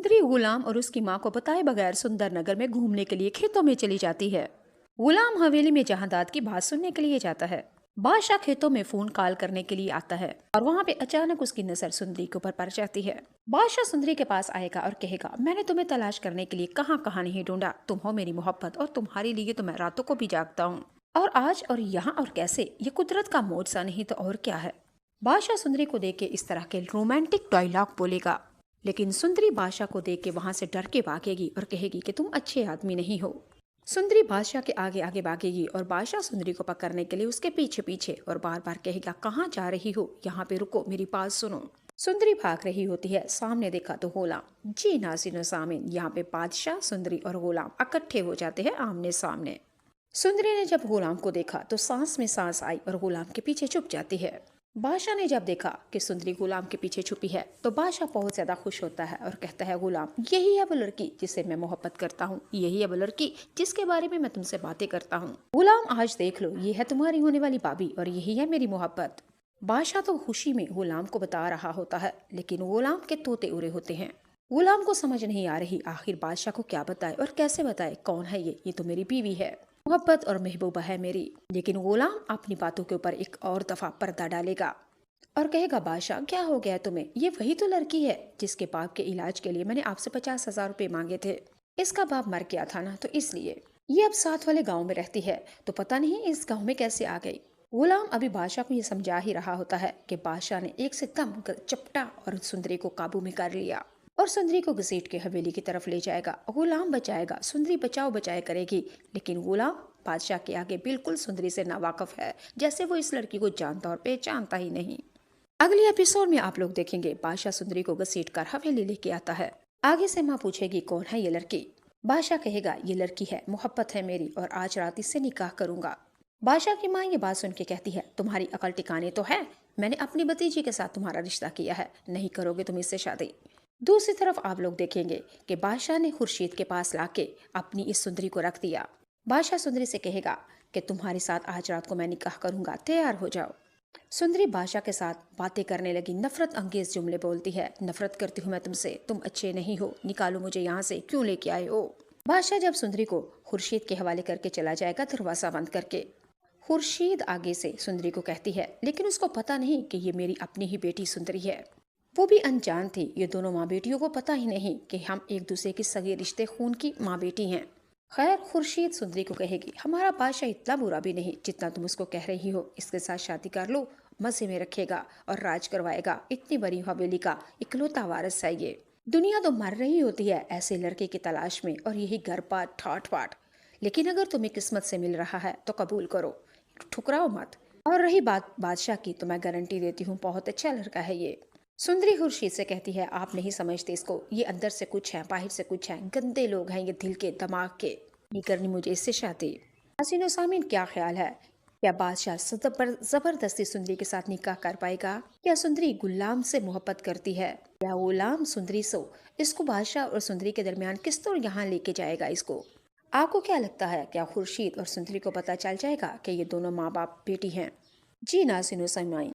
सुंदरी गुलाम और उसकी माँ को बताए बगैर सुंदर नगर में घूमने के लिए खेतों में चली जाती है। गुलाम हवेली में जहांदाद की बात सुनने के लिए जाता है। बादशाह खेतों में फोन कॉल करने के लिए आता है और वहाँ पे अचानक उसकी नजर सुंदरी के ऊपर पड़ जाती है। बादशाह सुंदरी के पास आएगा और कहेगा, मैंने तुम्हें तलाश करने के लिए कहाँ कहाँ नहीं ढूंढा, तुम हो मेरी मोहब्बत और तुम्हारे लिए तो मैं रातों को भी जागता हूँ। और आज और यहाँ और कैसे, ये कुदरत का मोजसा नहीं तो और क्या है। बादशाह सुंदरी को देख के इस तरह के रोमांटिक डायलॉग बोलेगा, लेकिन सुंदरी बादशाह को देख के वहां से डर के भागेगी और कहेगी कि तुम अच्छे आदमी नहीं हो। सुंदरी बादशाह के आगे आगे भागेगी और बादशाह सुंदरी को पकड़ने के लिए उसके पीछे पीछे और बार बार कहेगा, कहाँ जा रही हो, यहाँ पे रुको, मेरी बात सुनो। सुंदरी भाग रही होती है। सामने देखा तो गुलाम। जी नाज़रीन सामीन, यहाँ पे बादशाह, सुंदरी और गुलाम इकट्ठे हो जाते हैं आमने सामने। सुंदरी ने जब गुलाम को देखा तो सांस में सांस आई और गुलाम के पीछे छुप जाती है। बादशाह ने जब देखा कि सुंदरी गुलाम के पीछे छुपी है तो बादशाह बहुत ज्यादा खुश होता है और कहता है, गुलाम, यही है वो लड़की जिससे मैं मोहब्बत करता हूँ, यही है वो लड़की जिसके बारे में मैं तुमसे बातें करता हूँ। गुलाम, आज देख लो, ये है तुम्हारी होने वाली भाभी और यही है मेरी मोहब्बत। बादशाह तो खुशी में गुलाम को बता रहा होता है, लेकिन गुलाम के तोते उड़े होते हैं। गुलाम को समझ नहीं आ रही आखिर बादशाह को क्या बताए और कैसे बताए, कौन है ये तो मेरी बीवी है, मोहब्बत और महबूबा है मेरी। लेकिन गुलाम अपनी बातों के ऊपर एक और दफा पर्दा डालेगा और कहेगा, बादशाह, क्या हो गया तुम्हें, ये वही तो लड़की है जिसके बाप के इलाज के लिए मैंने आपसे 50,000 रुपए मांगे थे। इसका बाप मर गया था ना, तो इसलिए ये अब साथ वाले गांव में रहती है, तो पता नहीं इस गांव में कैसे आ गई। गुलाम अभी बादशाह को ये समझा ही रहा होता है कि बादशाह ने एक से दम चपटा और सुंदरी को काबू में कर लिया और सुंदरी को घसीट के हवेली की तरफ ले जाएगा। गुलाम बचाएगा, सुंदरी बचाओ बचाए करेगी, लेकिन गुलाम बादशाह के आगे बिल्कुल सुंदरी से नावाकफ है, जैसे वो इस लड़की को जानता और पहचानता ही नहीं। अगले एपिसोड में आप लोग देखेंगे बादशाह सुंदरी को घसीट कर हवेली लेके आता है। आगे से माँ पूछेगी, कौन है ये लड़की। बादशाह कहेगा, ये लड़की है, मोहब्बत है मेरी और आज रात इससे निकाह करूंगा। बादशाह की माँ ये बात सुन के कहती है, तुम्हारी अकल टिकाने तो है, मैंने अपनी भतीजी के साथ तुम्हारा रिश्ता किया है, नहीं करोगे तुम इससे शादी। दूसरी तरफ आप लोग देखेंगे कि बादशाह ने खुर्शीद के पास लाके अपनी इस सुंदरी को रख दिया। बादशाह सुंदरी से कहेगा कि तुम्हारे साथ आज रात को मैं निकाह करूंगा, तैयार हो जाओ। सुंदरी बादशाह के साथ बातें करने लगी, नफरत अंगेज जुमले बोलती है, नफरत करती हूँ मैं तुमसे, तुम अच्छे नहीं हो, निकालो मुझे यहाँ से, क्यों लेके आए हो। बादशाह जब सुंदरी को खुर्शीद के हवाले करके चला जाएगा दरवाजा बंद करके, खुर्शीद आगे से सुंदरी को कहती है, लेकिन उसको पता नहीं कि ये मेरी अपनी ही बेटी सुंदरी है। वो भी अनजान थी, ये दोनों माँ बेटियों को पता ही नहीं कि हम एक दूसरे के सगे रिश्ते खून की माँ बेटी हैं। खैर, खुर्शीद सुंदरी को कहेगी, हमारा बादशाह इतना बुरा भी नहीं जितना तुम उसको कह रही हो, इसके साथ शादी कर लो, मजे में रखेगा और राज करवाएगा, इतनी बड़ी हवेली का इकलौता वारिस है ये। दुनिया तो मर रही होती है ऐसे लड़के की तलाश में और यही घर पाट ठाट बाट, लेकिन अगर तुम्हें किस्मत से मिल रहा है तो कबूल करो, ठुकराओ मत। और रही बात बादशाह की, तो मैं गारंटी देती हूँ बहुत अच्छा लड़का है ये। सुंदरी खुर्शीद से कहती है, आप नहीं समझते इसको, ये अंदर से कुछ है बाहर से कुछ है, गंदे लोग हैं ये, दिल के दिमाग के, नहीं करनी मुझे इससे शादी। हसीनो सामीन, क्या ख्याल है, क्या बादशाह जबरदस्ती सुंदरी के साथ निकाह कर पाएगा, या सुंदरी गुलाम से मोहब्बत करती है, या गुलाम सुंदरी से, इसको बादशाह और सुंदरी के दरमियान किस तरह यहाँ लेके जाएगा इसको। आपको क्या लगता है, क्या खुर्शीद और सुंदरी को पता चल जाएगा कि ये दोनों माँ बाप बेटी हैं। जी नाज़रीन सामीन,